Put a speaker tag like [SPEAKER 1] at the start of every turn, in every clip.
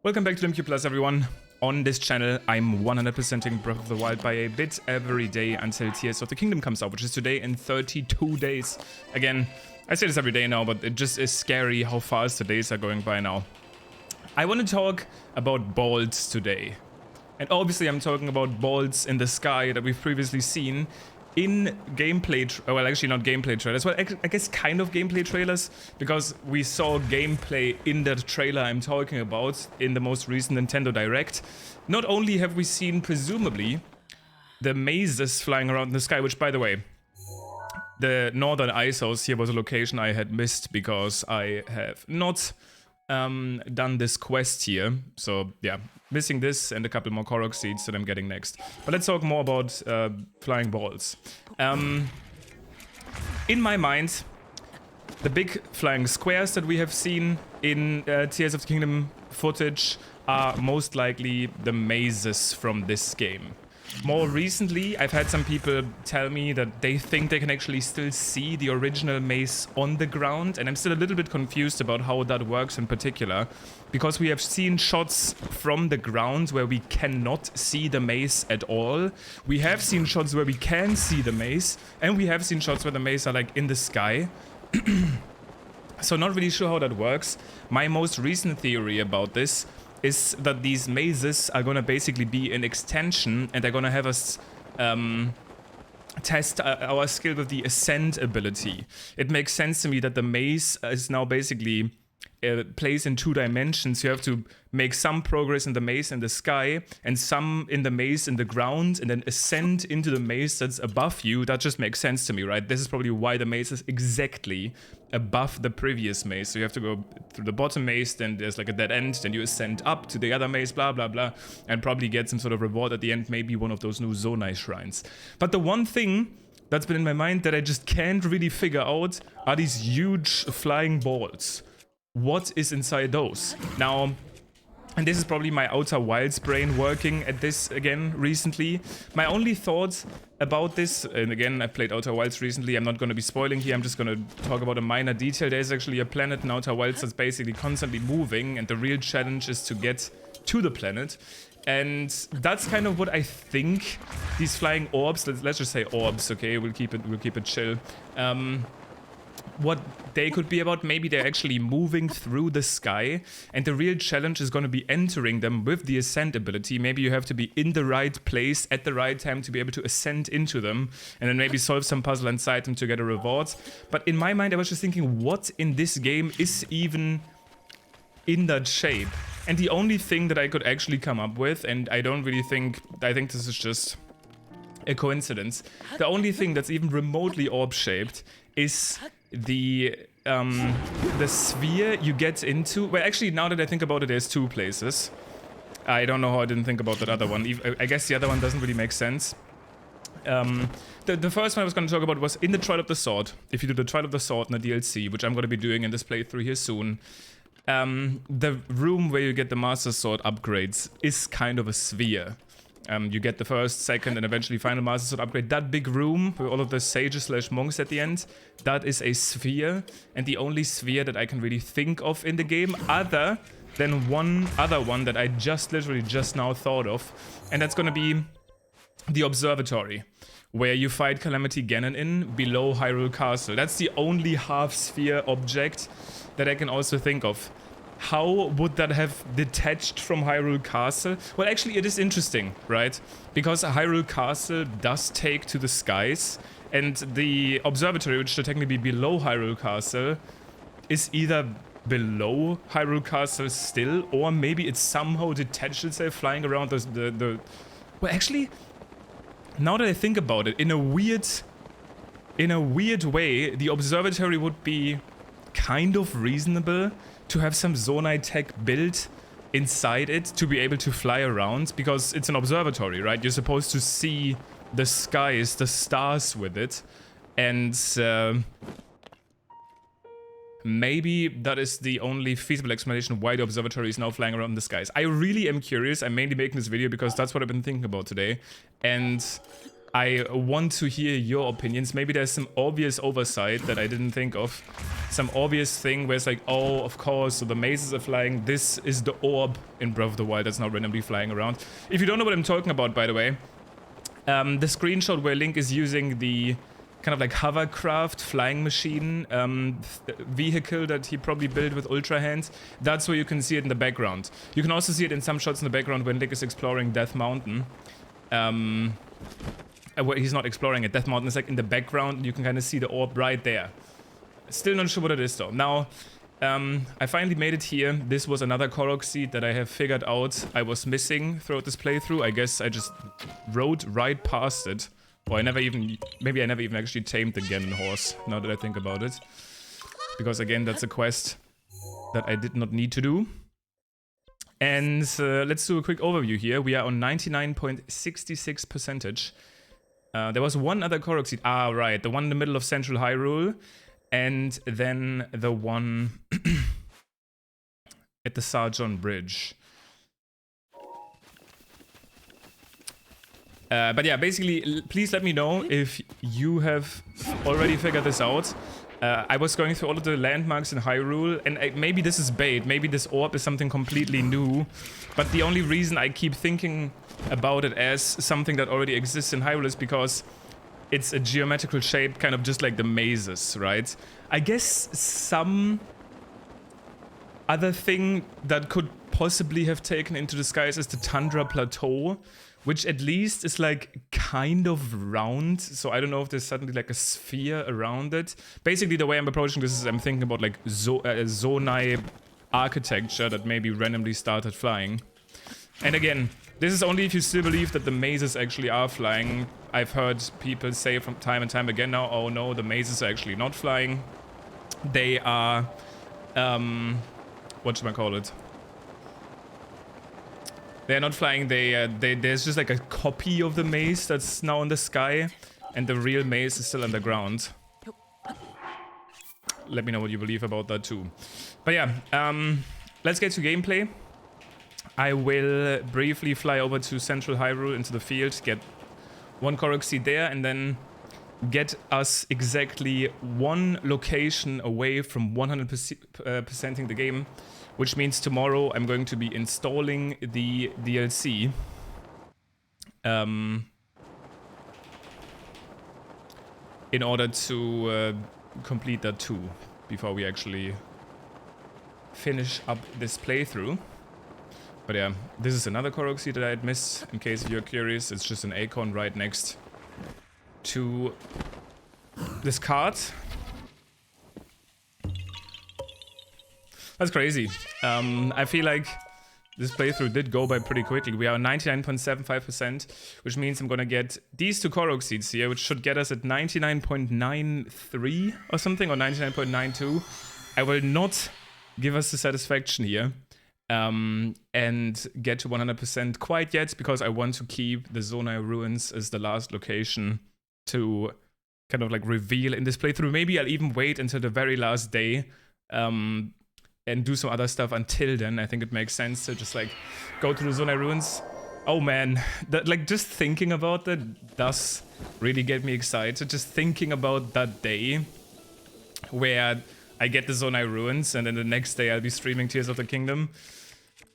[SPEAKER 1] Welcome back to MQ Plus, everyone. On this channel, I'm 100%ing Breath of the Wild by a bit every day until Tears of the Kingdom comes out, which is today in 32 days. Again, I say this every day now, but it just is scary how fast the days are going by now. I want to talk about bolts today. And obviously I'm talking about bolts in the sky that we've previously seen in gameplay, well, actually not gameplay trailers, well, I guess kind of gameplay trailers, because we saw gameplay in that trailer I'm talking about in the most recent Nintendo Direct. Not only have we seen, presumably, the mazes flying around in the sky, which, by the way, the Northern Ice House here was a location I had missed because I have not done this quest here, so yeah, missing this and a couple more Korok seeds that I'm getting next. But let's talk more about flying balls. In my mind, the big flying squares that we have seen in Tears of the Kingdom footage are most likely the mazes from this game. More recently, I've had some people tell me that they think they can actually still see the original maze on the ground, and I'm still a little bit confused about how that works in particular, because we have seen shots from the ground where we cannot see the maze at all. We have seen shots where we can see the maze, and we have seen shots where the maze are like in the sky. So not really sure how that works. My most recent theory about this is that these mazes are gonna basically be an extension, and they're gonna have us test our skill with the Ascend ability. It makes sense to me that the maze is now basically plays in 2 dimensions. You have to make some progress in the maze in the sky and some in the maze in the ground, and then ascend into the maze that's above you. That just makes sense to me, right? This is probably why the maze is exactly above the previous maze. So you have to go through the bottom maze, then there's like a dead end, then you ascend up to the other maze, blah blah blah, and probably get some sort of reward at the end, maybe one of those new Zonai shrines. But the one thing that's been in my mind that I just can't really figure out are these huge flying balls. What is inside those? Now, and this is probably my Outer Wilds brain working at this again recently. My only thought about this, and again, I played Outer Wilds recently, I'm not going to be spoiling here, I'm just going to talk about a minor detail. There's actually a planet in Outer Wilds that's basically constantly moving, and the real challenge is to get to the planet. And that's kind of what I think these flying orbs, let's just say orbs, okay, we'll keep it chill. What they could be about. Maybe they're actually moving through the sky, and the real challenge is going to be entering them with the Ascend ability. Maybe you have to be in the right place at the right time to be able to ascend into them, and then maybe solve some puzzle inside them to get a reward. But in my mind, I was just thinking, what in this game is even in that shape? And the only thing that I could actually come up with, and I think this is just a coincidence, the only thing that's even remotely orb-shaped is the sphere you get into. Well, actually, now that I think about it, there's 2 places. I don't know how I didn't think about that other one. I guess the other one doesn't really make sense. The first one I was going to talk about was in the Trial of the Sword. If you do the Trial of the Sword in the DLC, which I'm going to be doing in this playthrough here soon, the room where you get the Master Sword upgrades is kind of a sphere. You get the first, second, and eventually final Master Sword upgrade. That big room with all of the sages / monks at the end, that is a sphere, and the only sphere that I can really think of in the game, other than one other one that I literally just now thought of, and that's gonna be the Observatory, where you fight Calamity Ganon in below Hyrule Castle. That's the only half-sphere object that I can also think of. How would that have detached from Hyrule Castle? Well, actually, it is interesting, right? Because Hyrule Castle does take to the skies, and the Observatory, which should technically be below Hyrule Castle, is either below Hyrule Castle still, or maybe it somehow detached itself flying around the... Well, actually, now that I think about it, in a weird way, the Observatory would be kind of reasonable to have some Zonai tech built inside it to be able to fly around, because it's an observatory, right? You're supposed to see the skies, the stars with it, and maybe that is the only feasible explanation why the observatory is now flying around in the skies. I really am curious. I'm mainly making this video because that's what I've been thinking about today, and I want to hear your opinions. Maybe there's some obvious oversight that I didn't think of. Some obvious thing where it's like, oh, of course, so the mazes are flying. This is the orb in Breath of the Wild that's not randomly flying around. If you don't know what I'm talking about, by the way, the screenshot where Link is using the kind of like hovercraft flying machine vehicle that he probably built with Ultra Hands, that's where you can see it in the background. You can also see it in some shots in the background when Link is exploring Death Mountain. Well, he's not exploring it. Death Mountain is like in the background, and you can kind of see the orb right there. Still not sure what it is though. Now, I finally made it here. This was another Korok seed that I have figured out I was missing throughout this playthrough. I guess I just rode right past it. Or maybe I never even actually tamed the Ganon horse, now that I think about it. Because again, that's a quest that I did not need to do. And let's do a quick overview here. We are on 99.66%. There was one other Korok seed. Ah, right. The one in the middle of Central Hyrule. And then the one at the Sargon Bridge. But yeah, basically, please let me know if you have already figured this out. I was going through all of the landmarks in Hyrule, and maybe this is bait, maybe this orb is something completely new, but the only reason I keep thinking about it as something that already exists in Hyrule is because it's a geometrical shape, kind of just like the mazes, right? I guess some other thing that could possibly have taken into disguise is the Tundra Plateau, which at least is like kind of round. So I don't know if there's suddenly like a sphere around it. Basically, the way I'm approaching this is I'm thinking about like Zonai architecture that maybe randomly started flying. And again, this is only if you still believe that the mazes actually are flying. I've heard people say from time and time again now, oh no, the mazes are actually not flying. They are, what should I call it? They're not flying, there's just like a copy of the maze that's now in the sky, and the real maze is still underground. Let me know what you believe about that too. But yeah, let's get to gameplay. I will briefly fly over to Central Hyrule into the field, get one Korok seed there, and then get us exactly one location away from 100%ing the game. Which means tomorrow I'm going to be installing the DLC. In order to complete that too, before we actually finish up this playthrough. But yeah, this is another Korok seed that I had missed, in case you're curious. It's just an acorn right next to this cart. That's crazy. I feel like this playthrough did go by pretty quickly. We are 99.75%, which means I'm gonna get these two Korok seeds here, which should get us at 99.93 or something, or 99.92. I will not give us the satisfaction here and get to 100% quite yet, because I want to keep the Zonai Ruins as the last location to kind of like reveal in this playthrough. Maybe I'll even wait until the very last day and do some other stuff until then. I think it makes sense to just like go to the Zonai Ruins. Oh man, like just thinking about that does really get me excited. Just thinking about that day where I get the Zonai Ruins and then the next day I'll be streaming Tears of the Kingdom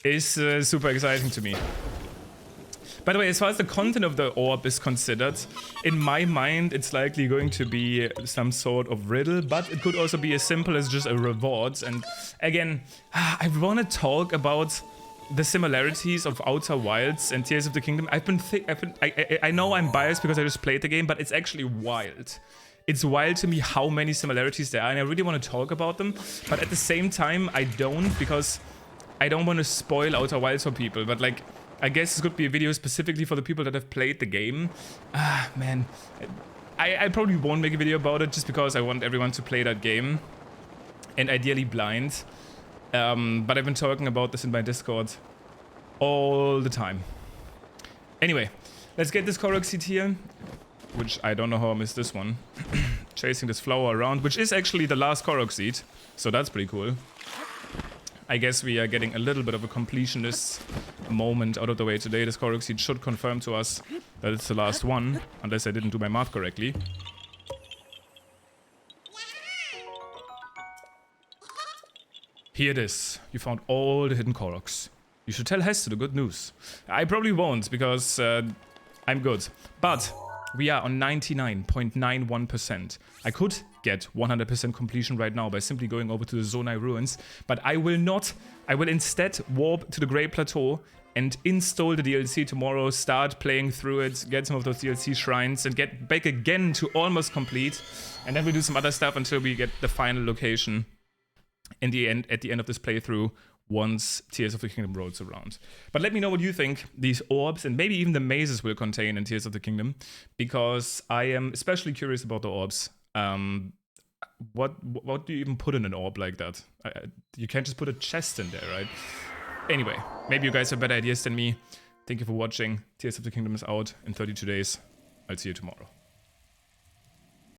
[SPEAKER 1] is super exciting to me. By the way, as far as the content of the orb is considered, in my mind, it's likely going to be some sort of riddle, but it could also be as simple as just a reward. And again, I want to talk about the similarities of Outer Wilds and Tears of the Kingdom. I know I'm biased because I just played the game, but it's actually wild. It's wild to me how many similarities there are, and I really want to talk about them. But at the same time, I don't, because I don't want to spoil Outer Wilds for people. But like, I guess this could be a video specifically for the people that have played the game. Ah, man. I probably won't make a video about it just because I want everyone to play that game. And ideally blind. But I've been talking about this in my Discord all the time. Anyway, let's get this Korok seed here. Which I don't know how I missed this one. Chasing this flower around, which is actually the last Korok seed. So that's pretty cool. I guess we are getting a little bit of a completionist moment out of the way today. This Korok seed should confirm to us that it's the last one, unless I didn't do my math correctly. Here it is. You found all the hidden Koroks. You should tell Hester the good news. I probably won't, because I'm good. But we are on 99.91%. I could get 100% completion right now by simply going over to the Zonai Ruins, but I will not. I will instead warp to the Great Plateau and install the DLC tomorrow, start playing through it, get some of those DLC shrines, and get back again to almost complete. And then we'll do some other stuff until we get the final location in the end, at the end of this playthrough, once Tears of the Kingdom rolls around. But let me know what you think these orbs and maybe even the mazes will contain in Tears of the Kingdom, because I am especially curious about the orbs. What do you even put in an orb like that? You can't just put a chest in there, right? Anyway, maybe you guys have better ideas than me. Thank you for watching. Tears of the Kingdom is out in 32 days. I'll see you tomorrow.